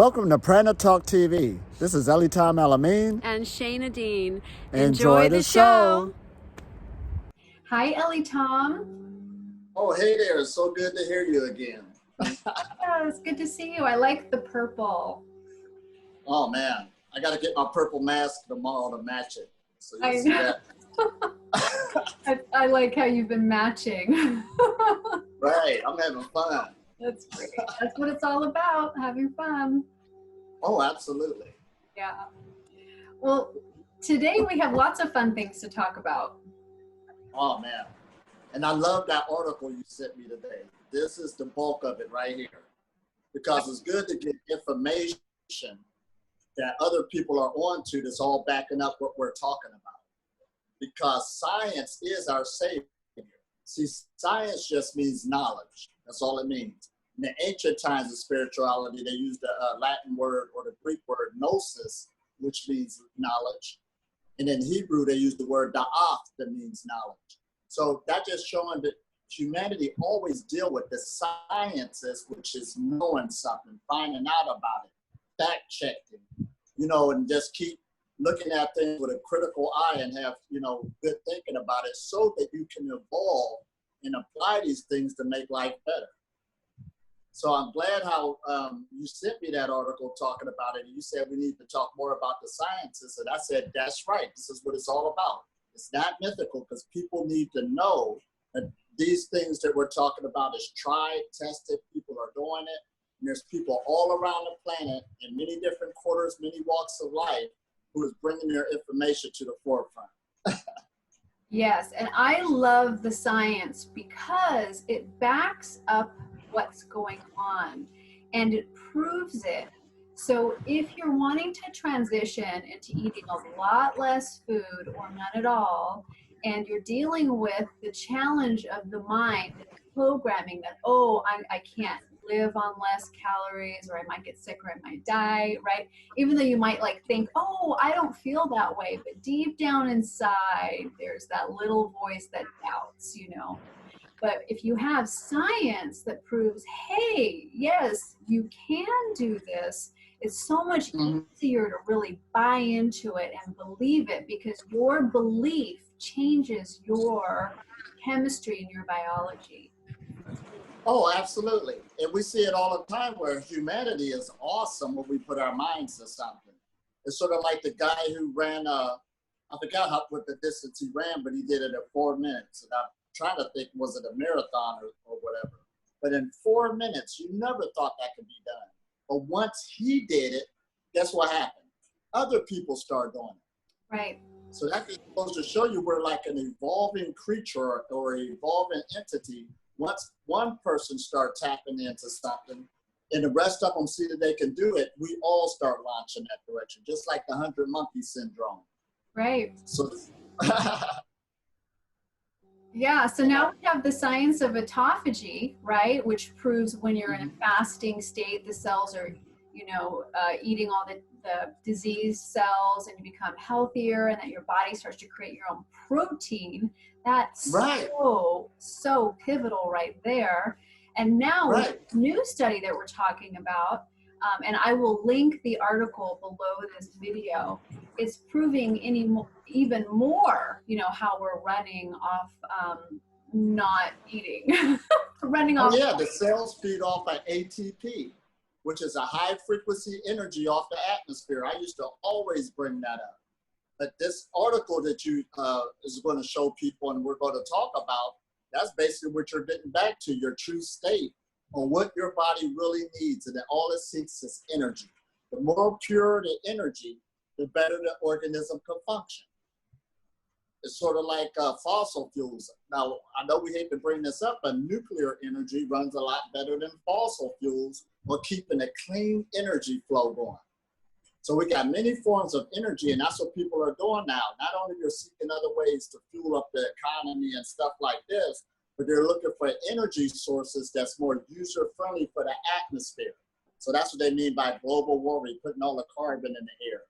Welcome to Prana Talk TV. This is Elitom El-amin. And Shana Dean. Enjoy the show. Hi, Elitom. Oh, hey there. It's so good to hear you again. Yeah, it's good to see you. I like the purple. Oh, man. I got to get my purple mask tomorrow to match it. So I you'll see know. that. I like how you've been matching. Right. I'm having fun. That's great. That's what it's all about, having fun. Oh, absolutely. Yeah. Well, today we have lots of fun things to talk about. Oh, man. And I love that article you sent me today. This is the bulk of it right here. Because it's good to get information that other people are onto that's all backing up what we're talking about. Because science is our savior. See, science just means knowledge. That's all it means. In the ancient times of spirituality, they used the Latin word or the Greek word gnosis, which means knowledge. And in Hebrew, they use the word da'af, that means knowledge. So that just showing that humanity always deal with the sciences, which is knowing something, finding out about it, fact checking, and just keep looking at things with a critical eye and have, good thinking about it so that you can evolve and apply these things to make life better. So I'm glad how you sent me that article talking about it. And you said we need to talk more about the sciences. And I said, that's right. This is what it's all about. It's not mythical because people need to know that these things that we're talking about is tried, tested. People are doing it. And there's people all around the planet in many different quarters, many walks of life, who is bringing their information to the forefront. Yes, and I love the science because it backs up what's going on and it proves it. So if you're wanting to transition into eating a lot less food or none at all, and you're dealing with the challenge of the mind and programming that, I can't live on less calories or I might get sick or I might die, right? Even though you might think, I don't feel that way, but deep down inside, there's that little voice that doubts, But if you have science that proves, hey, yes, you can do this, it's so much easier to really buy into it and believe it because your belief changes your chemistry and your biology. Oh, absolutely. And we see it all the time where humanity is awesome when we put our minds to something. It's sort of like the guy who ran, I forgot what the distance he ran, but he did it in 4 minutes. And I'm trying to think, was it a marathon or whatever? But in 4 minutes, you never thought that could be done. But once he did it, guess what happened? Other people started doing it. Right. So that just goes to show you we're like an evolving creature or evolving entity. Once one person starts tapping into something and the rest of them see that they can do it, we all start launching that direction, just like the 100 monkey syndrome. Right. So, yeah, so now we have the science of autophagy, right, which proves when you're in a fasting state, the cells are, eating all the diseased cells and you become healthier and that your body starts to create your own protein. That's right. so pivotal right there. And now with this new study that we're talking about, and I will link the article below this video, it's proving even more, how we're running off not eating, running off. Yeah, the cells feed off an ATP, which is a high frequency energy off the atmosphere. I used to always bring that up. But this article that you is going to show people and we're going to talk about, that's basically what you're getting back to, your true state on what your body really needs. And that all it seeks is energy. The more pure the energy, the better the organism can function. It's sort of like fossil fuels. Now, I know we hate to bring this up, but nuclear energy runs a lot better than fossil fuels or keeping a clean energy flow going. So we got many forms of energy, and that's what people are doing now. Not only they're seeking other ways to fuel up the economy and stuff like this, but they're looking for energy sources that's more user-friendly for the atmosphere. So that's what they mean by global warming, putting all the carbon in the air.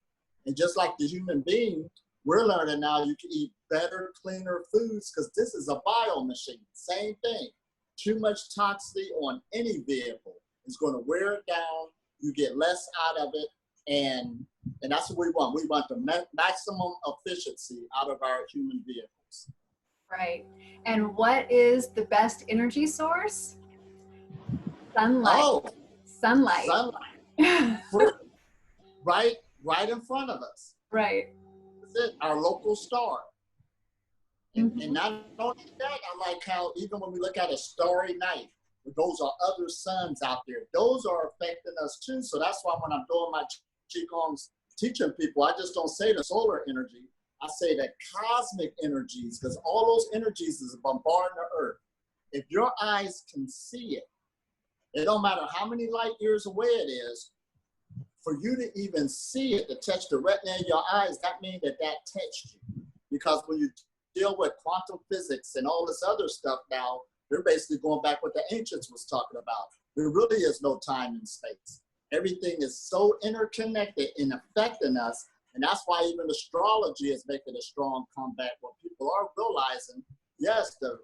And just like the human being, we're learning now you can eat better, cleaner foods because this is a bio machine. Same thing. Too much toxicity on any vehicle is going to wear it down. You get less out of it, and that's what we want. We want the maximum efficiency out of our human vehicles. Right. And what is the best energy source? Sunlight. Oh, sunlight. Right in front of us. Right. That's it, our local star. And, Mm-hmm. and not only that, I like how even when we look at a starry night, those are other suns out there. Those are affecting us too. So that's why when I'm doing my Qigongs teaching people, I just don't say the solar energy. I say the cosmic energies, because all those energies is bombarding the earth. If your eyes can see it, it don't matter how many light years away it is, for you to even see it, to touch the retina in your eyes, that means that touched you. Because when you deal with quantum physics and all this other stuff now, they're basically going back what the ancients was talking about. There really is no time and space. Everything is so interconnected and affecting us. And that's why even astrology is making a strong comeback, where people are realizing, yes, the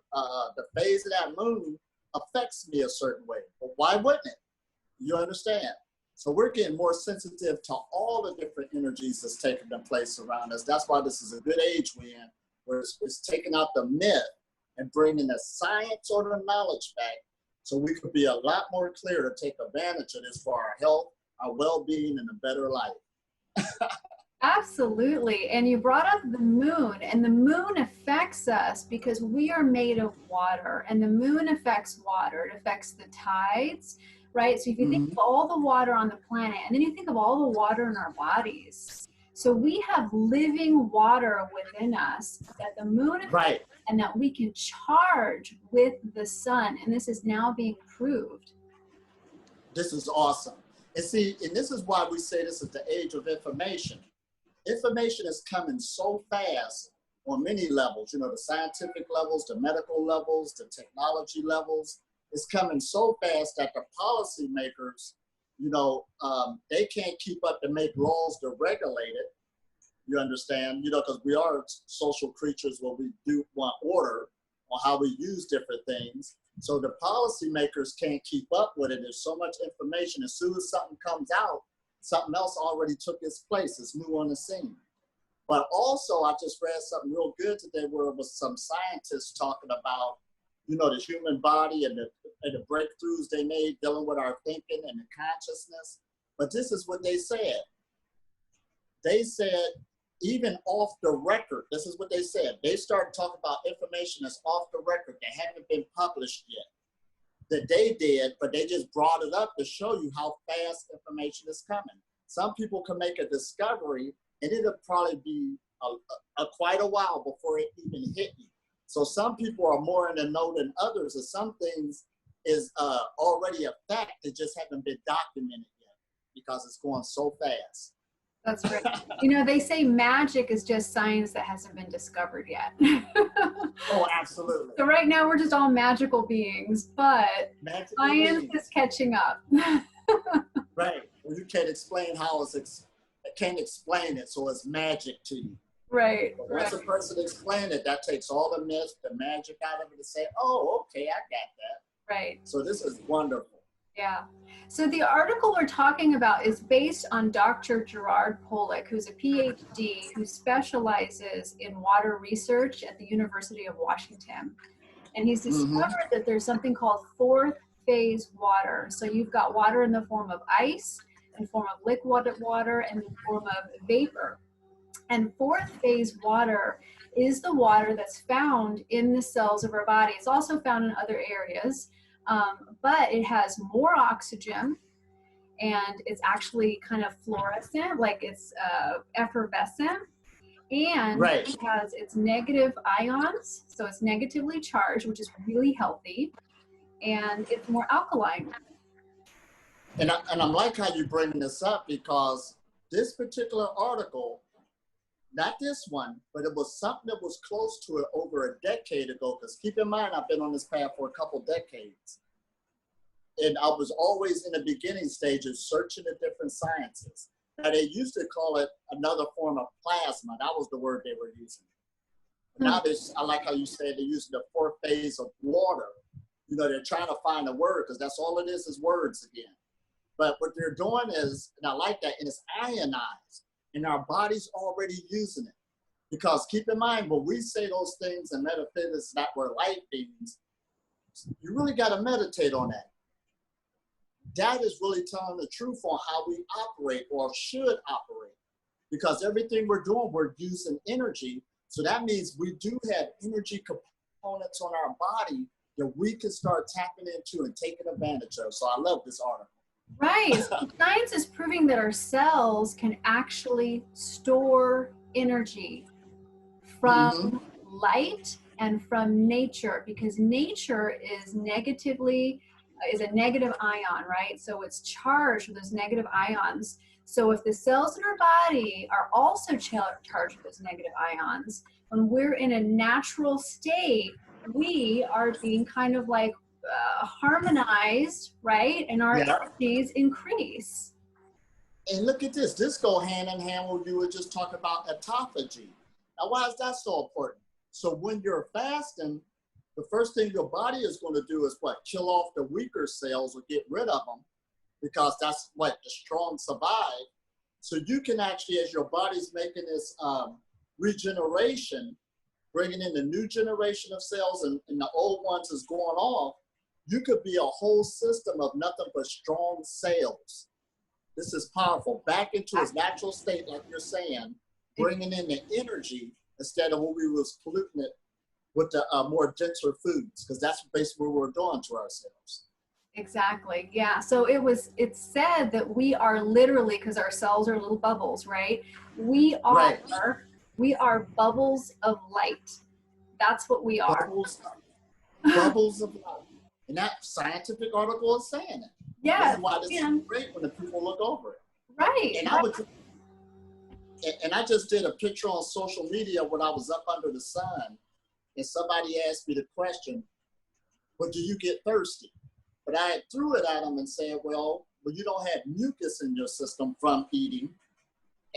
phase of that moon affects me a certain way. But why wouldn't it? You understand? So we're getting more sensitive to all the different energies that's taking place around us. That's why this is a good age we're in, where it's taking out the myth and bringing the science or the knowledge back, so we could be a lot more clear to take advantage of this for our health, our well-being, and a better life. Absolutely. And you brought up the moon, and the moon affects us because we are made of water, and the moon affects water. It affects the tides, right? So if you think of all the water on the planet, and then you think of all the water in our bodies. So we have living water within us that the moon affects, Right. and that we can charge with the sun. And this is now being proved. This is awesome. And see, and this is why we say this is the age of information. Information is coming so fast on many levels, the scientific levels, the medical levels, the technology levels. It's coming so fast that the policymakers, they can't keep up to make laws to regulate it. You understand? Because we are social creatures where we do want order on how we use different things. So the policymakers can't keep up with it. There's so much information. As soon as something comes out, something else already took its place. It's new on the scene. But also, I just read something real good today where it was some scientists talking about, the human body and the breakthroughs they made dealing with our thinking and the consciousness. But this is what they said. They said, even off the record, this is what they said. They started talking about information that's off the record that haven't been published yet, that they did, but they just brought it up to show you how fast information is coming. Some people can make a discovery, and it'll probably be quite a while before it even hit you. So some people are more in the know than others, and some things is already a fact that just haven't been documented yet because it's going so fast. That's right. They say magic is just science that hasn't been discovered yet. Oh, absolutely. So right now we're just all magical beings, but science is catching up. Right. Well, you can't explain how can't explain it, so it's magic to you. Right. But once a person explains it, that takes all the myth, the magic out of it, to say, oh, okay, I got that. Right. So this is wonderful. Yeah. So the article we're talking about is based on Dr. Gerald Pollack, who's a PhD who specializes in water research at the University of Washington. And he's discovered that there's something called fourth phase water. So you've got water in the form of ice, in the form of liquid water, and in the form of vapor. And fourth phase water is the water that's found in the cells of our body. It's also found in other areas. But it has more oxygen, and it's actually kind of fluorescent, like it's effervescent, and it has its negative ions, so it's negatively charged, which is really healthy, and it's more alkaline. And I'm like how you bring this up, because this particular article, not this one, but it was something that was close to it over a decade ago. Because keep in mind, I've been on this path for a couple decades. And I was always in the beginning stages searching the different sciences. Now, they used to call it another form of plasma. That was the word they were using. Now, I like how you said they're using the fourth phase of water. They're trying to find a word, because that's all it is words again. But what they're doing is, and I like that, and it's ionized, and our body's already using it. Because keep in mind, when we say those things in metaphysics that we're light beings, you really got to meditate on that. That is really telling the truth on how we operate or should operate. Because everything we're doing, we're using energy. So that means we do have energy components on our body that we can start tapping into and taking advantage of. So I love this article. Right. So science is proving that our cells can actually store energy from light and from nature, because nature is a negative ion, right? So it's charged with those negative ions. So if the cells in our body are also charged with those negative ions, when we're in a natural state, we are being kind of like harmonized, right? And our energies increase. And look at this. This go hand in hand with you were just talking about autophagy. Now, why is that so important? So when you're fasting, the first thing your body is going to do is what? Kill off the weaker cells or get rid of them, because that's what the strong survive. So you can actually, as your body's making this regeneration, bringing in the new generation of cells and the old ones is going off, you could be a whole system of nothing but strong cells. This is powerful. Back into its natural state, like you're saying, bringing in the energy instead of what we was polluting it with the more denser foods, because that's basically what we're doing to ourselves. Exactly. Yeah. So it's said that we are literally, because our cells are little bubbles, right? We are bubbles of light. That's what we are. Bubbles of light. And that scientific article is saying it. Yeah. This is why this is great when the people look over it. Right. And I just did a picture on social media when I was up under the sun, and somebody asked me the question, well, do you get thirsty? But I threw it at them and said, well, you don't have mucus in your system from eating,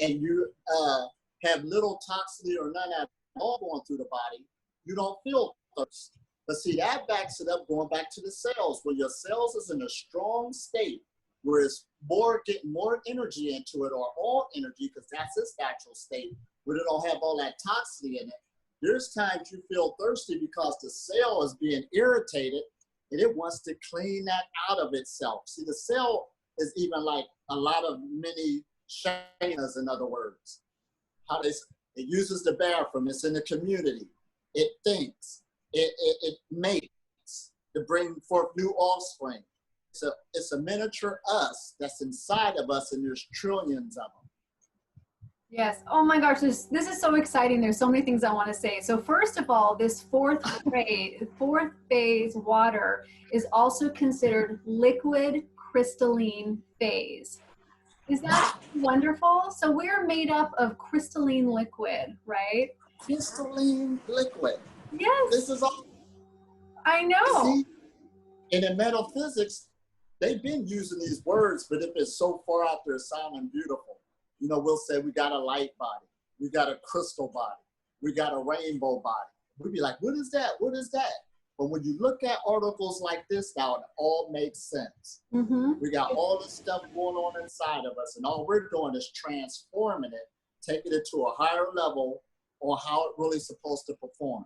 and you have little toxicity or none at all going through the body, you don't feel thirst. But see, that backs it up, going back to the cells. When your cells is in a strong state, where it's getting more energy into it, or all energy, because that's its natural state, where it don't have all that toxicity in it, there's times you feel thirsty because the cell is being irritated and it wants to clean that out of itself. See, the cell is even like a lot of mini Shanas, in other words. It uses the bathroom, it's in the community, it thinks, it mates to bring forth new offspring. It's a miniature us that's inside of us, and there's trillions of them. Yes. Oh my gosh, this is so exciting. There's so many things I want to say. So first of all, this fourth phase water is also considered liquid crystalline phase. Is that wonderful? So we're made up of crystalline liquid, right? Crystalline liquid. Yes. This is all. I know. See, and in metaphysics, they've been using these words, but if it's so far out there sounding beautiful, you know, we'll say we got a light body, we got a crystal body, we got a rainbow body. We'd be like, what is that? What is that? But when you look at articles like this now, it all makes sense. We got all this stuff going on inside of us, and all we're doing is transforming it, taking it to a higher level on how it really is supposed to perform.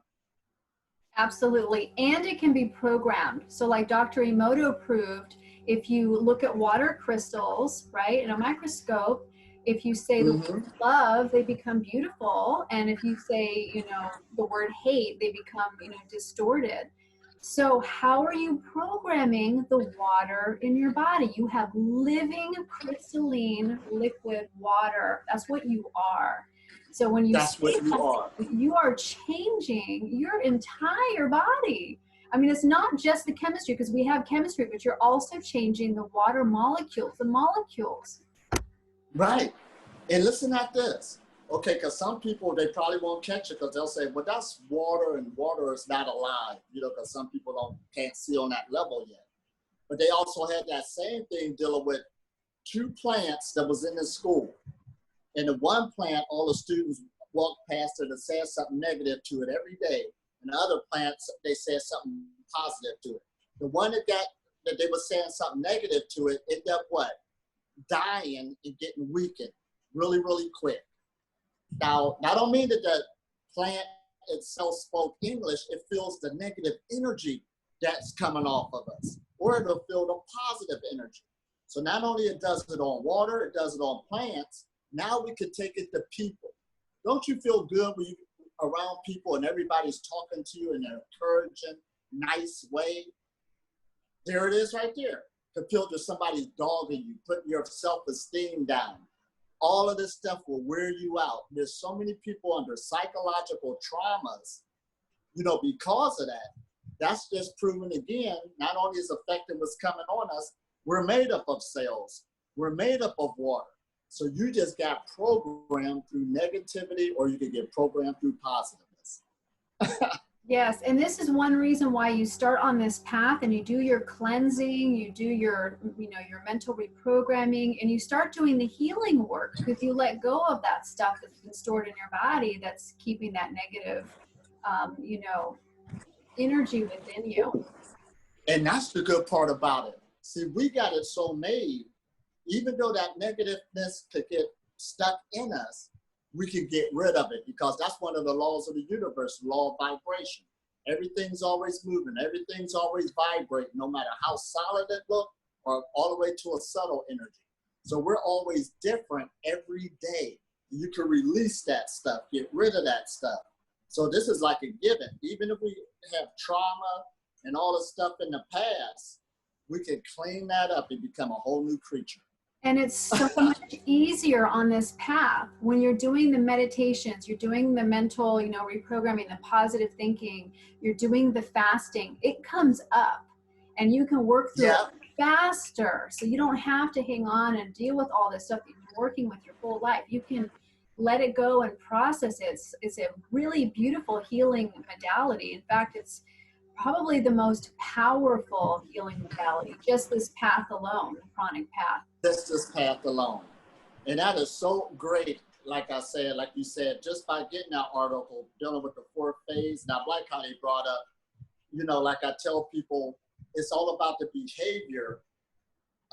Absolutely. And it can be programmed. So like Dr. Emoto proved, if you look at water crystals, right, in a microscope, if you say the word love, they become beautiful. And if you say, you know, the word hate, they become, you know, distorted. So how are you programming the water in your body? You have living crystalline liquid water. That's what you are. So when you are changing your entire body. I mean, it's not just the chemistry, because we have chemistry, but you're also changing the water molecules, the molecules. Right. And listen at this. Okay, because some people, they probably won't catch it because they'll say, well, that's water, and water is not alive, you know, because some people can't see on that level yet. But they also had that same thing dealing with two plants that was in the school. And the one plant, all the students walked past it and said something negative to it every day. And the other plants, they said something positive to it. The one that they were saying something negative to it, it got what? dying and getting weakened really, really quick. Now, I don't mean that the plant itself spoke English. It feels the negative energy that's coming off of us, or it'll feel the positive energy. So not only it does it on water, it does it on plants. Now we could take it to people. Don't you feel good when you're around people and everybody's talking to you in an encouraging, nice way? There it is right there. Compared to somebody dogging you, putting your self-esteem down. All of this stuff will wear you out. There's so many people under psychological traumas, you know, because of that. That's just proven again, not only is affecting what's coming on us, we're made up of cells. We're made up of water. So you just got programmed through negativity, or you can get programmed through positiveness. Yes, and this is one reason why you start on this path and you do your cleansing, you do your, you know, your mental reprogramming, and you start doing the healing work, because you let go of that stuff that's been stored in your body that's keeping that negative, you know, energy within you. And that's the good part about it. See, we got it so made, even though that negativeness could get stuck in us, we can get rid of it, because that's one of the laws of the universe, law of vibration. Everything's always moving. Everything's always vibrating, no matter how solid it looks or all the way to a subtle energy. So we're always different every day. You can release that stuff, get rid of that stuff. So this is like a given. Even if we have trauma and all the stuff in the past, we can clean that up and become a whole new creature. And it's so much easier on this path when you're doing the meditations, you're doing the mental, you know, reprogramming, the positive thinking, you're doing the fasting. It comes up and you can work through it faster. So you don't have to hang on and deal with all this stuff that you've been working with your whole life. You can let it go and process it. It's a really beautiful healing modality. In fact, it's probably the most powerful healing modality, just this path alone, the pranic path. Just this path alone. And that is so great, like I said, like you said, just by getting that article, dealing with the fourth phase. Now, Black Honey brought up, you know, like I tell people, it's all about the behavior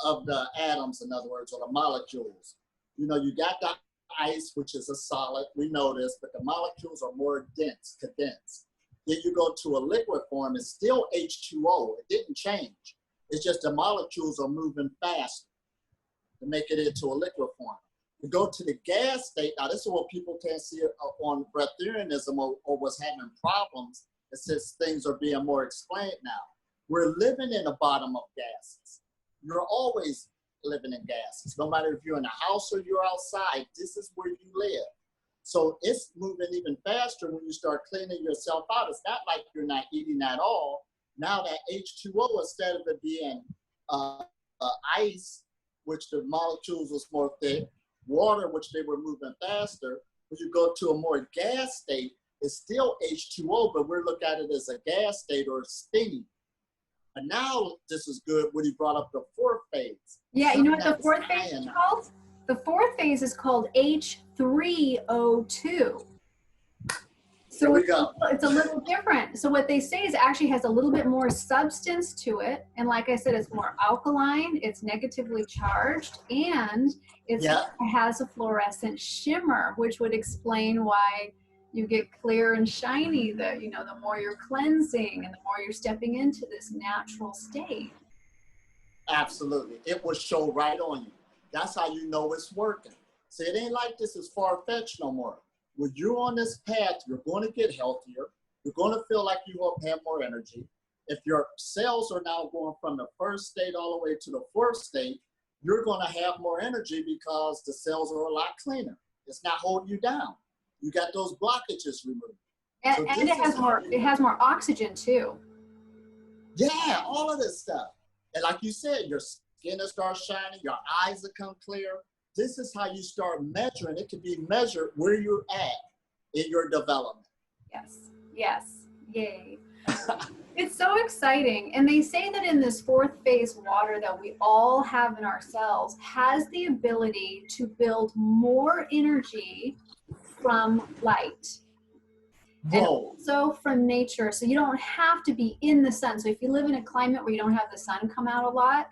of the atoms, in other words, or the molecules. You know, you got the ice, which is a solid, we know this, but the molecules are more dense, condensed. Then you go to a liquid form, it's still H2O. It didn't change. It's just the molecules are moving faster to make it into a liquid form. You go to the gas state, now this is what people can't see on breatharianism or was having problems. It says things are being more explained now. We're living in the bottom of gases. You're always living in gases. No matter if you're in a house or you're outside, this is where you live. So it's moving even faster when you start cleaning yourself out. It's not like you're not eating at all. Now that H2O, instead of it being ice, which the molecules was more thick, water, which they were moving faster, when you go to a more gas state, it's still H2O, but we're looking at it as a gas state or steam. And now this is good when he brought up the fourth phase. Yeah, you know what the fourth phase is called? The fourth phase is called H3O2. So it's a little different. So what they say is it actually has a little bit more substance to it. And like I said, it's more alkaline, it's negatively charged, and it has a fluorescent shimmer, which would explain why you get clear and shiny, the more you're cleansing and the more you're stepping into this natural state. Absolutely. It will show right on you. That's how you know it's working. See, it ain't like this is far-fetched no more. When you're on this path, you're going to get healthier. You're going to feel like you have more energy. If your cells are now going from the first state all the way to the fourth state, you're going to have more energy because the cells are a lot cleaner. It's not holding you down. You got those blockages removed. And it has more oxygen too. Yeah, all of this stuff. And like you said, your skin will start shining, your eyes will come clear. This is how you start measuring. It can be measured where you're at in your development. Yes, yay. It's so exciting. And they say that in this fourth phase water that we all have in ourselves has the ability to build more energy from light. And also from nature. So you don't have to be in the sun. So if you live in a climate where you don't have the sun come out a lot,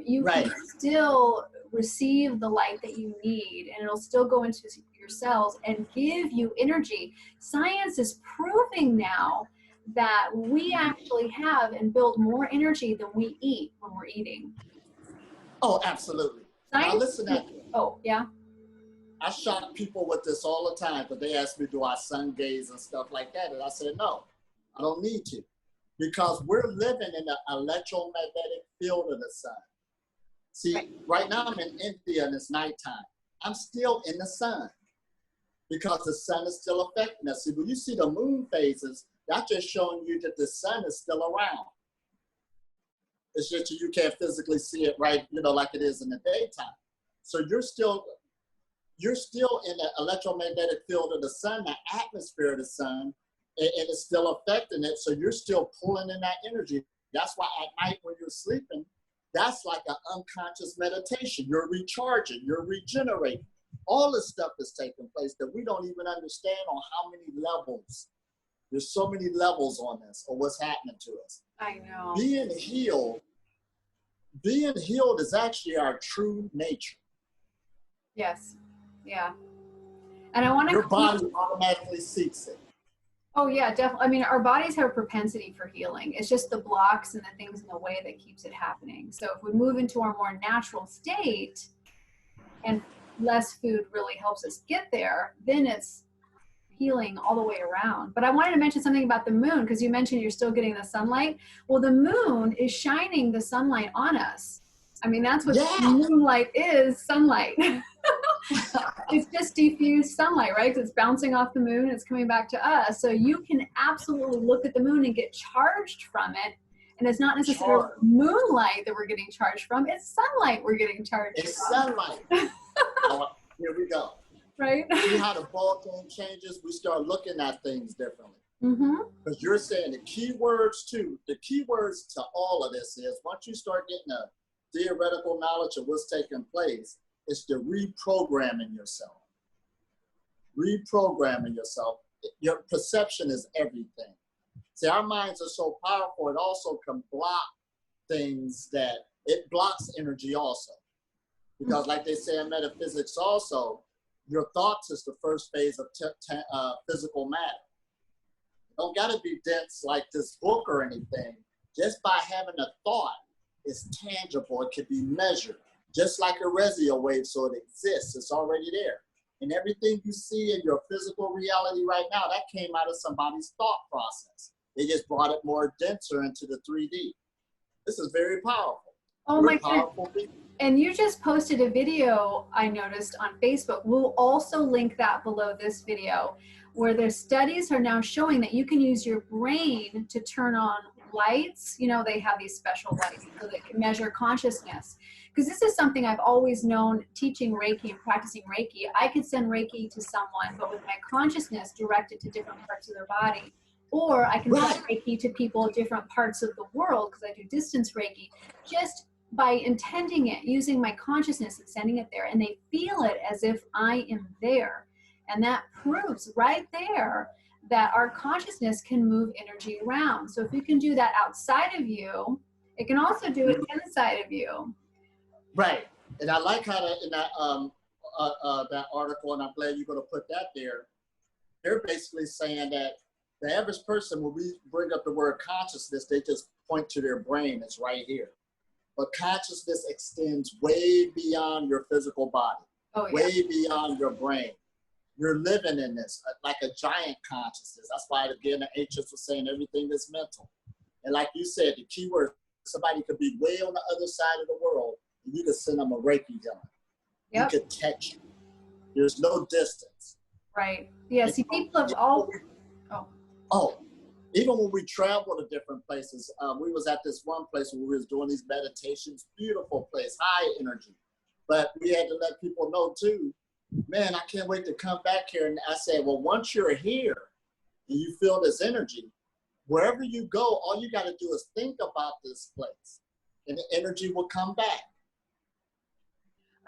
you can still receive the light that you need, and it'll still go into your cells and give you energy. Science is proving now that we actually have and build more energy than we eat when we're eating. Oh, absolutely. Science, now listen at oh, yeah. I shock people with this all the time, but they ask me, do I sun gaze and stuff like that? And I said, no, I don't need to, because we're living in the electromagnetic field of the sun. See, right now I'm in India and it's nighttime. I'm still in the sun because the sun is still affecting us. See, when you see the moon phases, that's just showing you that the sun is still around. It's just you can't physically see it right, you know, like it is in the daytime. So you're still in the electromagnetic field of the sun, the atmosphere of the sun, and it's still affecting it. So you're still pulling in that energy. That's why at night when you're sleeping, that's like an unconscious meditation. You're recharging, you're regenerating. All this stuff is taking place that we don't even understand on how many levels. There's so many levels on this, or what's happening to us. I know. Being healed is actually our true nature. Yes. Yeah. And I want to. Your body automatically seeks it. Oh yeah, definitely. I mean, our bodies have a propensity for healing. It's just the blocks and the things in the way that keeps it happening. So if we move into our more natural state, and less food really helps us get there, then it's healing all the way around. But I wanted to mention something about the moon, because you mentioned you're still getting the sunlight. Well, the moon is shining the sunlight on us. I mean, that's what moonlight is, sunlight. It's just diffused sunlight, right? Because it's bouncing off the moon, it's coming back to us. So you can absolutely look at the moon and get charged from it. And it's not necessarily moonlight that we're getting charged from, it's sunlight we're getting charged from. It's sunlight. Here we go. Right? See how the ball game changes? We start looking at things differently. Because you're saying the key words too, the key words to all of this is, once you start getting a theoretical knowledge of what's taking place, it's the reprogramming yourself. Reprogramming yourself. Your perception is everything. See, our minds are so powerful, it also can block things that, it blocks energy also. Because like they say in metaphysics also, your thoughts is the first phase of physical matter. Don't gotta be dense like this book or anything. Just by having a thought, it's tangible, it can be measured. Just like a resonant wave, so it exists, it's already there. And everything you see in your physical reality right now, that came out of somebody's thought process. They just brought it more denser into the 3D. This is very powerful. Oh my goodness. And you just posted a video, I noticed, on Facebook. We'll also link that below this video, where the studies are now showing that you can use your brain to turn on lights. You know, they have these special lights so they can measure consciousness. Because this is something I've always known, teaching Reiki and practicing Reiki. I could send Reiki to someone, but with my consciousness directed to different parts of their body. Or I can send Reiki to people in different parts of the world, because I do distance Reiki, just by intending it, using my consciousness and sending it there. And they feel it as if I am there. And that proves right there that our consciousness can move energy around. So if you can do that outside of you, it can also do it inside of you. Right. And I like how that, in that article, and I'm glad you're going to put that there, they're basically saying that the average person, when we bring up the word consciousness, they just point to their brain. It's right here. But consciousness extends way beyond your physical body, way beyond your brain. You're living in this, like a giant consciousness. That's why, again, the ancients were saying everything is mental. And like you said, the key word, somebody could be way on the other side of the world, and you could send them a Reiki gun. You could touch you. There's no distance. Right. Yeah, see, people have all... Even when we travel to different places, we was at this one place where we was doing these meditations, beautiful place, high energy. But we had to let people know too, man, I can't wait to come back here. And I said, well, once you're here and you feel this energy, wherever you go, all you got to do is think about this place and the energy will come back.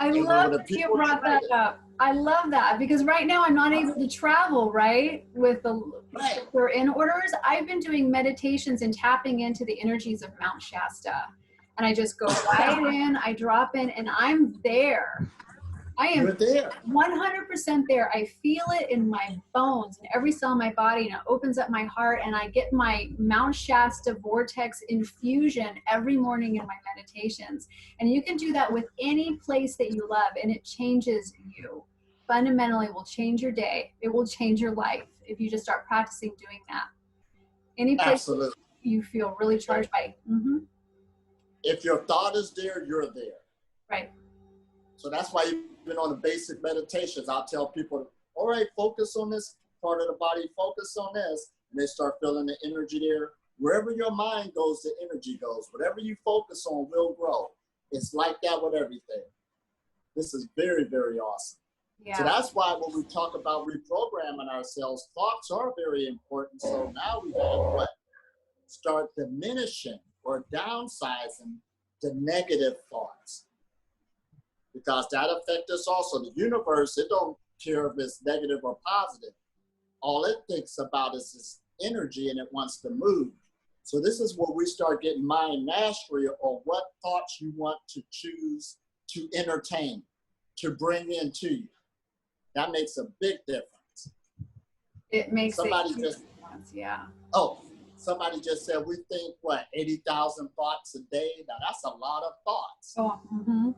I love that you brought that up. I love that, because right now I'm not able to travel, right? With the we're in orders. I've been doing meditations and tapping into the energies of Mount Shasta. And I just go right in, I drop in, and I'm there. I am 100% there. I feel it in my bones and every cell in my body, and it opens up my heart, and I get my Mount Shasta vortex infusion every morning in my meditations. And you can do that with any place that you love, and it changes you. Fundamentally, it will change your day. It will change your life if you just start practicing doing that. Any place you feel really charged by. If your thought is there, you're there. Right. So that's why even on the basic meditations, I'll tell people, all right, focus on this part of the body, focus on this, and they start feeling the energy there. Wherever your mind goes, the energy goes. Whatever you focus on will grow. It's like that with everything. This is very, very awesome. Yeah. So that's why when we talk about reprogramming ourselves, thoughts are very important. So now we gotta what? Start diminishing or downsizing the negative thoughts, because that affects us also. The universe, it don't care if it's negative or positive. All it thinks about is this energy, and it wants to move. So this is where we start getting mind mastery on what thoughts you want to choose to entertain, to bring into you. That makes a big difference. It makes somebody a huge just difference, yeah. Oh, somebody just said we think what 80,000 thoughts a day. Now that's a lot of thoughts. Oh,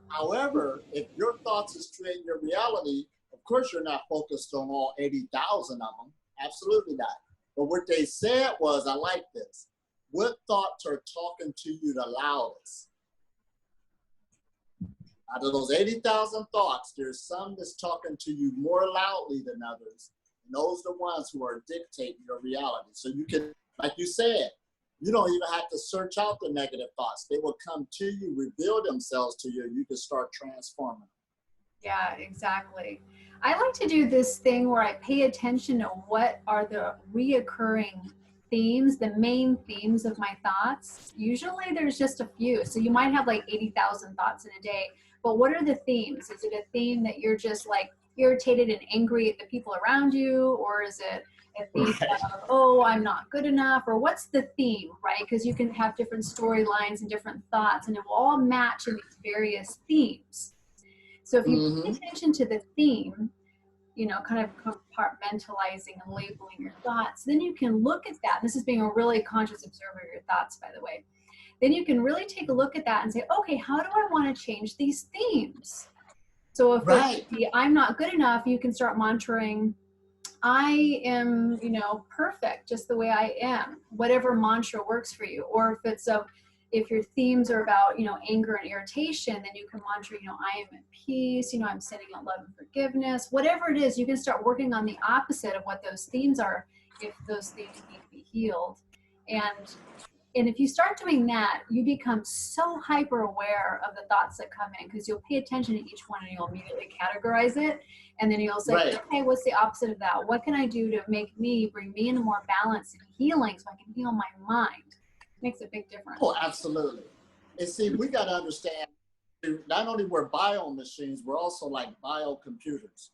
However, if your thoughts is creating your reality, of course you're not focused on all 80,000 of them. Absolutely not. But what they said was, I like this. What thoughts are talking to you the loudest? Out of those 80,000 thoughts, there's some that's talking to you more loudly than others. And those are the ones who are dictating your reality. So you can, like you said, you don't even have to search out the negative thoughts. They will come to you, reveal themselves to you, and you can start transforming them. Yeah, exactly. I like to do this thing where I pay attention to what are the reoccurring themes, the main themes of my thoughts. Usually there's just a few. So you might have like 80,000 thoughts in a day, but what are the themes? Is it a theme that you're just like irritated and angry at the people around you? Or is it a theme of, oh, I'm not good enough? Or what's the theme, right? Because you can have different storylines and different thoughts, and it will all match in these various themes. So if you pay attention to the theme, you know, kind of compartmentalizing and labeling your thoughts, then you can look at that. This is being a really conscious observer of your thoughts, by the way. Then you can really take a look at that and say, okay, how do I want to change these themes? So if it's the I'm not good enough, you can start monitoring, I am, you know, perfect just the way I am, whatever mantra works for you. Or if it's if your themes are about, you know, anger and irritation, then you can mantra, you know, I am at peace, you know, I'm sitting in love and forgiveness. Whatever it is, you can start working on the opposite of what those themes are if those themes need to be healed. And if you start doing that, you become so hyper aware of the thoughts that come in, because you'll pay attention to each one and you'll immediately categorize it. And then you'll say, okay, what's the opposite of that? What can I do to bring me into more balance and healing so I can heal my mind? It makes a big difference. Oh, absolutely. And see, we got to understand, not only we're bio machines, we're also like biocomputers.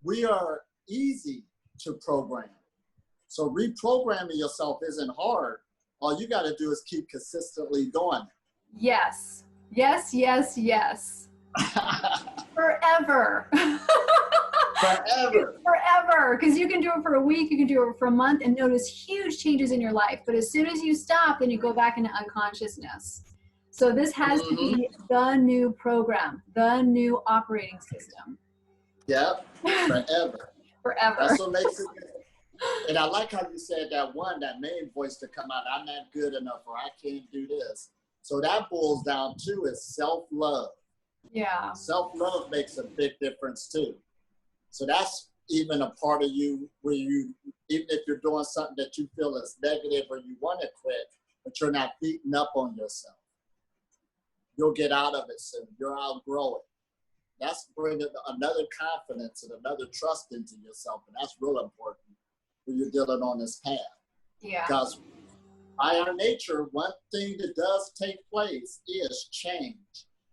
We are easy to program. So reprogramming yourself isn't hard. All you got to do is keep consistently doing it. Yes. Yes, yes, yes. Forever. Forever. Forever. Because you can do it for a week, you can do it for a month, and notice huge changes in your life. But as soon as you stop, then you go back into unconsciousness. So this has to be the new program, the new operating system. Yep. Forever. Forever. That's what makes it. And I like how you said that main voice to come out, I'm not good enough, or I can't do this. So that boils down to is self-love. Yeah. Self-love makes a big difference too. So that's even a part of you where you, even if you're doing something that you feel is negative or you want to quit, but you're not beating up on yourself. You'll get out of it soon. You'll outgrow it. That's bringing another confidence and another trust into yourself. And that's real important when you're dealing on this path. Yeah. Because by our nature, one thing that does take place is change.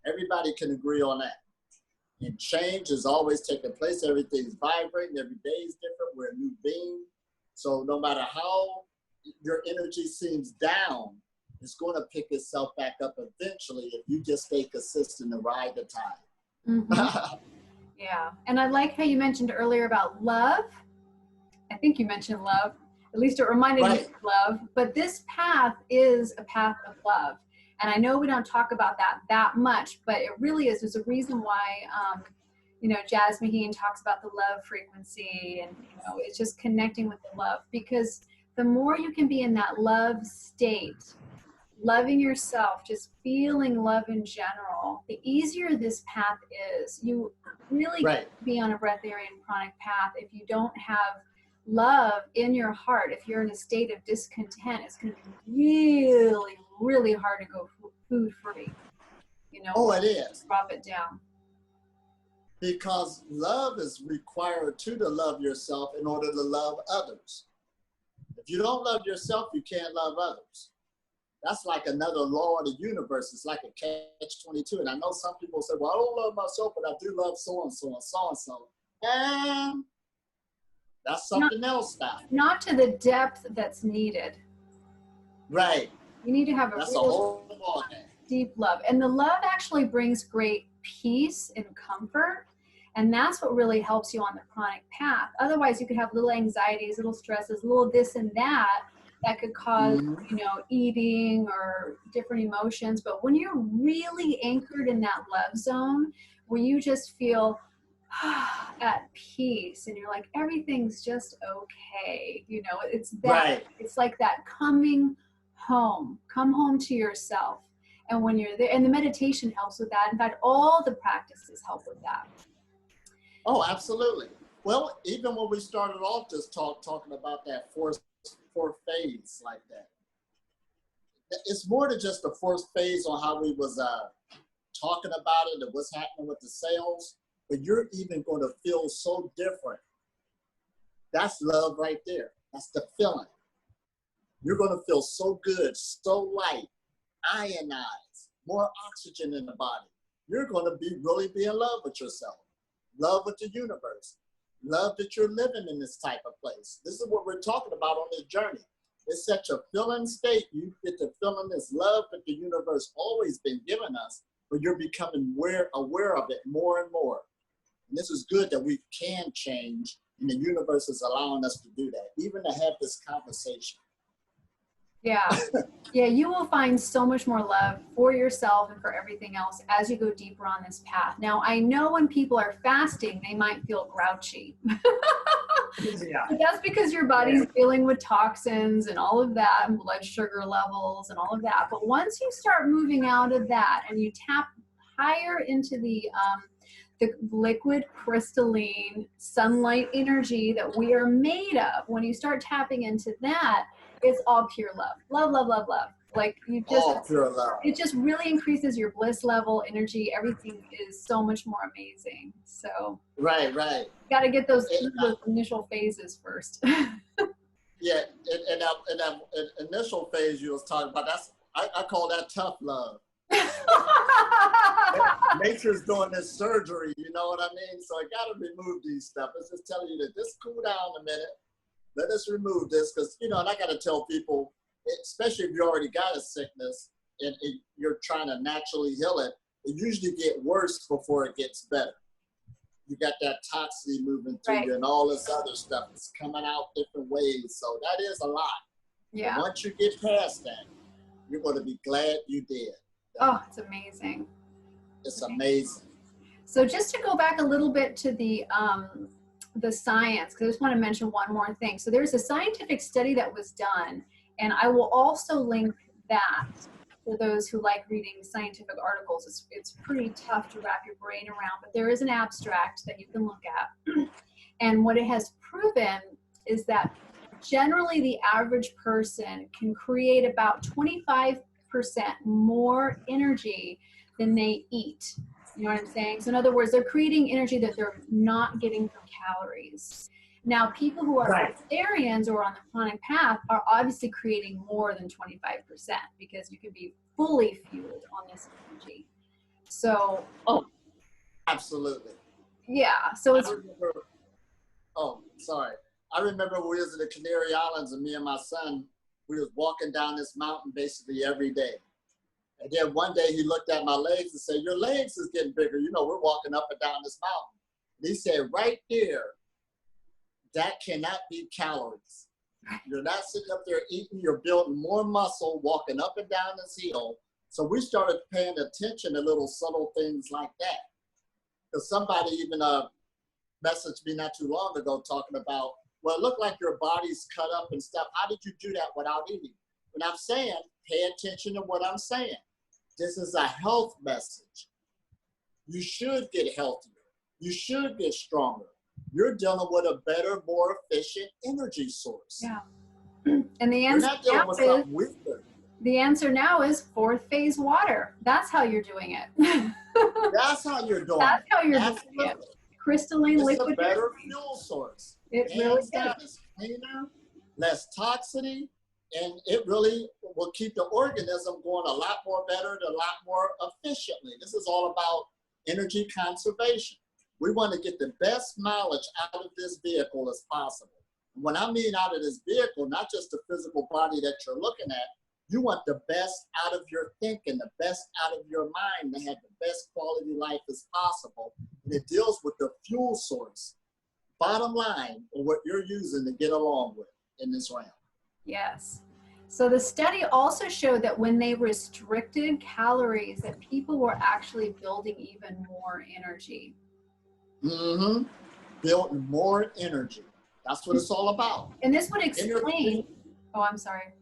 Everybody can agree on that. And change is always taking place. Everything's vibrating. Every day is different. We're a new being. So no matter how your energy seems down, it's going to pick itself back up eventually if you just stay consistent and ride the tide. Mm-hmm. Yeah. And I like how you mentioned earlier about love. I think you mentioned love. At least it reminded me of love. But this path is a path of love. And I know we don't talk about that much, but it really is. There's a reason why, you know, Jazz Maheen talks about the love frequency, and, you know, it's just connecting with the love, because the more you can be in that love state, loving yourself, just feeling love in general, the easier this path is. You really can't be on a breatharian pranic path if you don't have love in your heart. If you're in a state of discontent, it's going to be really, really hard to go food free. You know, it is. Drop it down. Because love is required to love yourself in order to love others. If you don't love yourself, you can't love others. That's like another law of the universe. It's like a catch-22. And I know some people say, well, I don't love myself, but I do love so-and-so and so-and-so. And that's something else now. Not to the depth that's needed. Right. You need to have a whole deep love. And the love actually brings great peace and comfort. And that's what really helps you on the pranic path. Otherwise, you could have little anxieties, little stresses, little this and that could cause, you know, eating or different emotions. But when you're really anchored in that love zone, where you just feel at peace and you're like, everything's just okay. You know, it's that, it's like that coming home, come home to yourself. And when you're there, and the meditation helps with that. In fact, all the practices help with that. Oh, absolutely. Well, even when we started off just talking about that fourth phase like that, it's more than just the fourth phase on how we was talking about it and what's happening with the cells, but you're even going to feel so different. That's love right there. That's the feeling. You're going to feel so good, so light, ionized, more oxygen in the body. You're going to really be in love with yourself, love with the universe, love that you're living in this type of place. This is what we're talking about on this journey. It's such a feeling state. You get to feeling this love that the universe always been giving us, but you're becoming aware of it more and more. And this is good that we can change, and the universe is allowing us to do that, even to have this conversation. Yeah. Yeah, you will find so much more love for yourself and for everything else as you go deeper on this path. Now, I know when people are fasting, they might feel grouchy. But that's because your body's dealing with toxins and all of that, and blood sugar levels and all of that. But once you start moving out of that and you tap higher into the liquid crystalline sunlight energy that we are made of, when you start tapping into that, it's all pure love. Love, love, love, love. Like you just, all pure love. It just really increases your bliss level, energy. Everything is so much more amazing. So right. Got to get those initial phases first. Yeah, and that initial phase you was talking about, I call that tough love. Nature's doing this surgery, you know what I mean? So I got to remove these stuff. It's just telling you to just cool down a minute. Let us remove this, because, you know, and I got to tell people, especially if you already got a sickness and you're trying to naturally heal it, it usually gets worse before it gets better. You got that toxicity moving through you and all this other stuff. It's coming out different ways. So that is a lot. Yeah. But once you get past that, you're going to be glad you did. Oh, it's amazing. It's amazing. So just to go back a little bit to the science, because I just want to mention one more thing. So there's a scientific study that was done, and I will also link that for those who like reading scientific articles. It's pretty tough to wrap your brain around, but there is an abstract that you can look at. And what it has proven is that generally the average person can create about 25% more energy than they eat. You know what I'm saying? So in other words, they're creating energy that they're not getting from calories. Now, people who are vegetarians or on the pranic path are obviously creating more than 25%, because you can be fully fueled on this energy. So, absolutely. Yeah. So it's. I remember we was in the Canary Islands, and me and my son, we was walking down this mountain basically every day. And then one day he looked at my legs and said, your legs is getting bigger. You know, we're walking up and down this mountain. And he said, right there, that cannot be calories. You're not sitting up there eating, you're building more muscle, walking up and down this hill. So we started paying attention to little subtle things like that. Because somebody even messaged me not too long ago talking about, well, it looked like your body's cut up and stuff. How did you do that without eating? And I'm saying, pay attention to what I'm saying. This is a health message. You should get healthier. You should get stronger. You're dealing with a better, more efficient energy source. Yeah. And the You're answer not dealing with something weaker. The answer now is fourth phase water. That's how you're doing it. That's how you're doing That's how you're Absolutely. doing it. Crystalline It's liquid. a better fuel source. It really is. It's cleaner, less toxicity, and it really will keep the organism going a lot more better, a lot more efficiently. This is all about energy conservation. We want to get the best mileage out of this vehicle as possible. And when I mean out of this vehicle, not just the physical body that you're looking at, you want the best out of your thinking, the best out of your mind to have the best quality life as possible. And it deals with the fuel source, bottom line, or what you're using to get along with in this realm. Yes. So the study also showed that when they restricted calories, that people were actually building even more energy. Mm-hmm. Building more energy. That's what it's all about. And this would explain, Energy. oh, I'm sorry.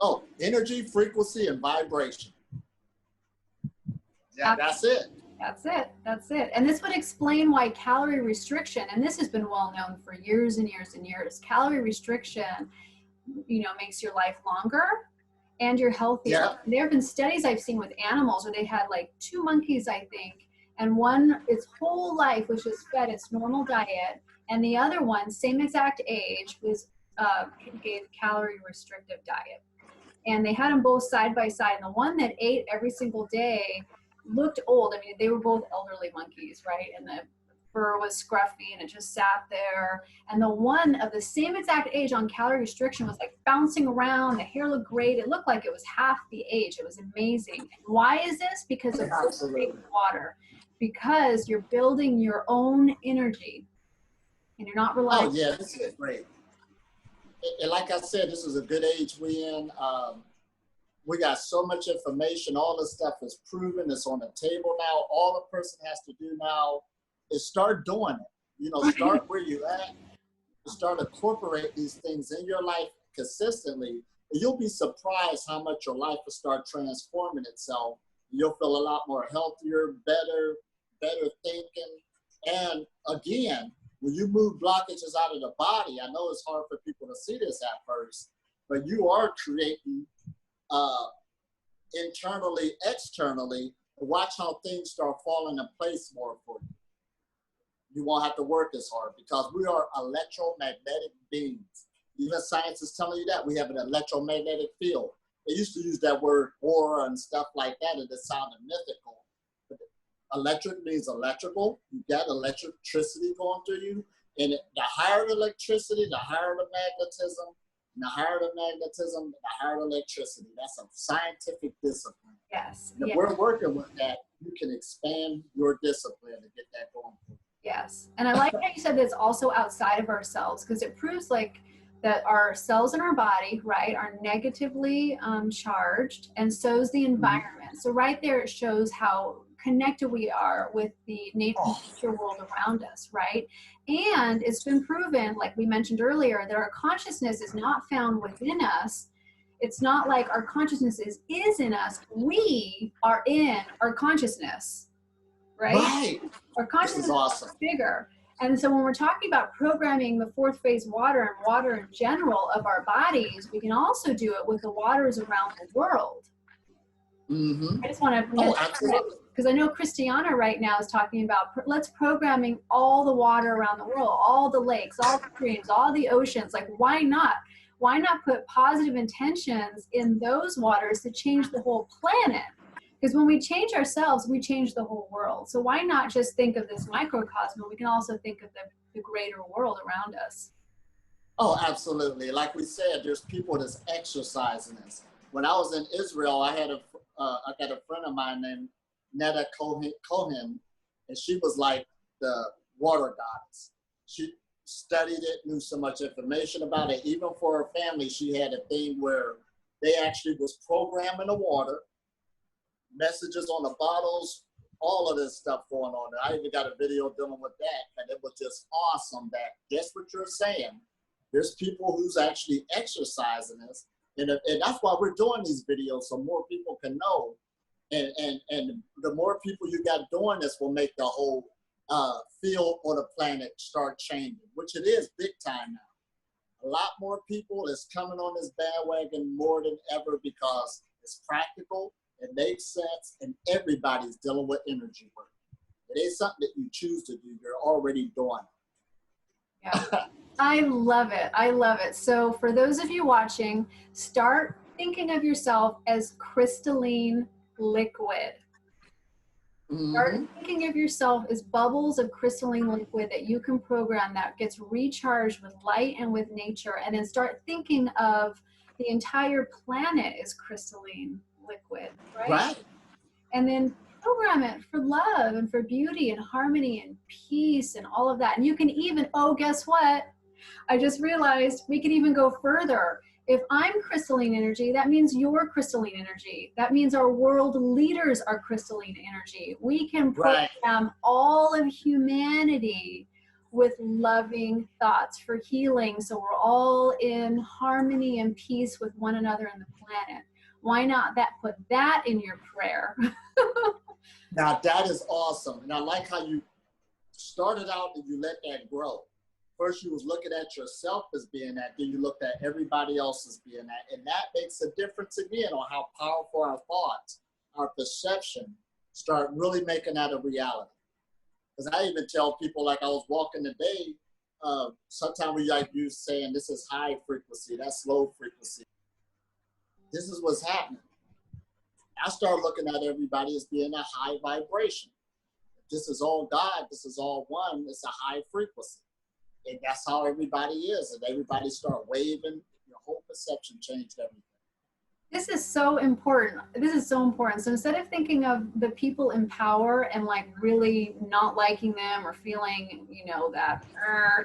Oh, energy, frequency, and vibration. Yeah, that's it. That's it. That's it. And this would explain why calorie restriction, and this has been well known for years and years and years, calorie restriction, you know, makes your life longer and you're healthier. Yeah. There have been studies I've seen with animals where they had like 2 monkeys, I think, and one its whole life was just fed its normal diet, and the other one, same exact age, was gave calorie restrictive diet. And they had them both side by side. And the one that ate every single day looked old. I mean, they were both elderly monkeys, right? And the fur was scruffy and it just sat there. And the one of the same exact age on calorie restriction was like bouncing around. The hair looked great. It looked like it was half the age. It was amazing. Why is this? Because of water. Because you're building your own energy and you're not relying. Oh, yeah, this is great. And like I said, this is a good age we in. We got so much information. All this stuff is proven. It's on the table now. All a person has to do now is start doing it. You know, start where you're at. Start incorporate these things in your life consistently. And you'll be surprised how much your life will start transforming itself. You'll feel a lot more healthier, better thinking. And again, when you move blockages out of the body, I know it's hard for people to see this at first, but you are creating internally, externally, watch how things start falling in place more for you. You won't have to work as hard because we are electromagnetic beings. Even science is telling you that. We have an electromagnetic field. They used to use that word aura and stuff like that, and it sounded mythical. Electric means electrical. You got electricity going through you. And the higher the electricity, the higher the magnetism. And the higher the magnetism, the higher the electricity. That's a scientific discipline. Yes. And if we're working with that, you can expand your discipline to get that going. Yes. And I like how you said that it's also outside of ourselves, because it proves like that our cells in our body, right, are negatively charged, and so is the environment. So right there, it shows how connected we are with the nature world around us, right? And it's been proven, like we mentioned earlier, that our consciousness is not found within us. It's not like our consciousness is in us. We are in our consciousness, right? Right. Our consciousness is awesome. Bigger. And so when we're talking about programming the fourth phase water and water in general of our bodies, we can also do it with the waters around the world. Mm-hmm. I just want to Oh, absolutely. because I know Christiana right now is talking about let's programming all the water around the world, all the lakes, all the streams, all the oceans. Like, why not? Why not put positive intentions in those waters to change the whole planet? Because when we change ourselves, we change the whole world. So why not just think of this microcosm? We can also think of the greater world around us. Oh, absolutely. Like we said, there's people that's exercising this. When I was in Israel, I got a friend of mine named Netta Cohen, and she was like the water goddess. She studied it, knew so much information about it. Even for her family, she had a thing where they actually was programming the water, messages on the bottles, all of this stuff going on there. I even got a video dealing with that, and it was just awesome that just what you're saying. There's people who's actually exercising this, and that's why we're doing these videos so more people can know. And the more people you got doing this will make the whole field on the planet start changing, which it is big time now. A lot more people is coming on this bandwagon more than ever because it's practical, it makes sense, and everybody's dealing with energy work. It ain't something that you choose to do, you're already doing it. Yeah. I love it. I love it. So for those of you watching, start thinking of yourself as crystalline liquid. Start thinking of yourself as bubbles of crystalline liquid that you can program that gets recharged with light and with nature, and then start thinking of the entire planet as crystalline liquid, right? Right. And then program it for love and for beauty and harmony and peace and all of that. And you can even, oh, guess what? I just realized we can even go further. If I'm crystalline energy, that means you're crystalline energy. That means our world leaders are crystalline energy. We can program all of humanity with loving thoughts for healing. So we're all in harmony and peace with one another and the planet. Why not put that in your prayer? Now that is awesome. And I like how you started out and you let that grow. First, you was looking at yourself as being that, then you looked at everybody else as being that. And that makes a difference again on how powerful our thoughts, our perception, start really making that a reality. Because I even tell people, like I was walking today, sometimes we like you saying this is high frequency, that's low frequency. This is what's happening. I start looking at everybody as being a high vibration. This is all God, this is all one, it's a high frequency. And that's how everybody is. And everybody start waving, your whole perception changed everything. This is so important. This is so important. So instead of thinking of the people in power and like really not liking them or feeling, you know, that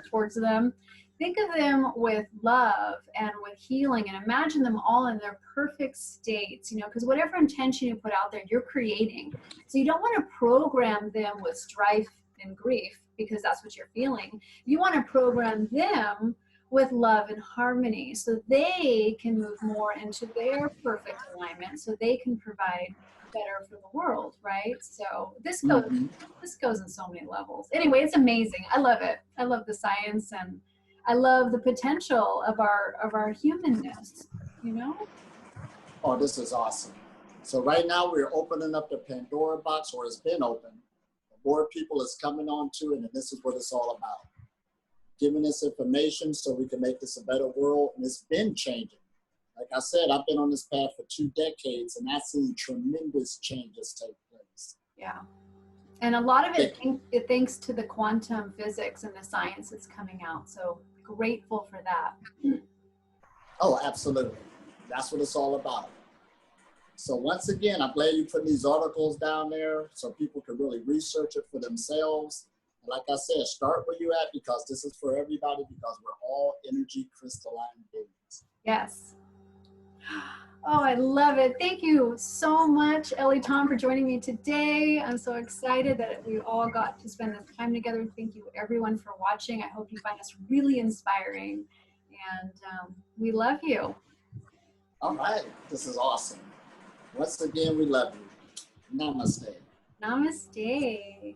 towards them, think of them with love and with healing, and imagine them all in their perfect states, you know, because whatever intention you put out there, you're creating. So you don't want to program them with strife and grief because that's what you're feeling. You want to program them with love and harmony so they can move more into their perfect alignment, so they can provide better for the world, right? So this goes in so many levels. Anyway, it's amazing. I love it. I love the science, and I love the potential of our humanness, you know? Oh, this is awesome. So right now we're opening up the Pandora box, or it's been open. More people is coming on to it, and this is what it's all about. Giving us information so we can make this a better world, and it's been changing. Like I said, I've been on this path for 2 decades, and I've seen tremendous changes take place. Yeah. And a lot of it thanks to the quantum physics and the science that's coming out. So grateful for that. Oh, absolutely. That's what it's all about. So once again, I'm glad you put these articles down there so people can really research it for themselves. And like I said, start where you're at, because this is for everybody, because we're all energy crystalline beings. Yes. Oh, I love it. Thank you so much, Elitom, for joining me today. I'm so excited that we all got to spend this time together. Thank you, everyone, for watching. I hope you find us really inspiring, and we love you. All right. This is awesome. Once again, we love you. Namaste. Namaste.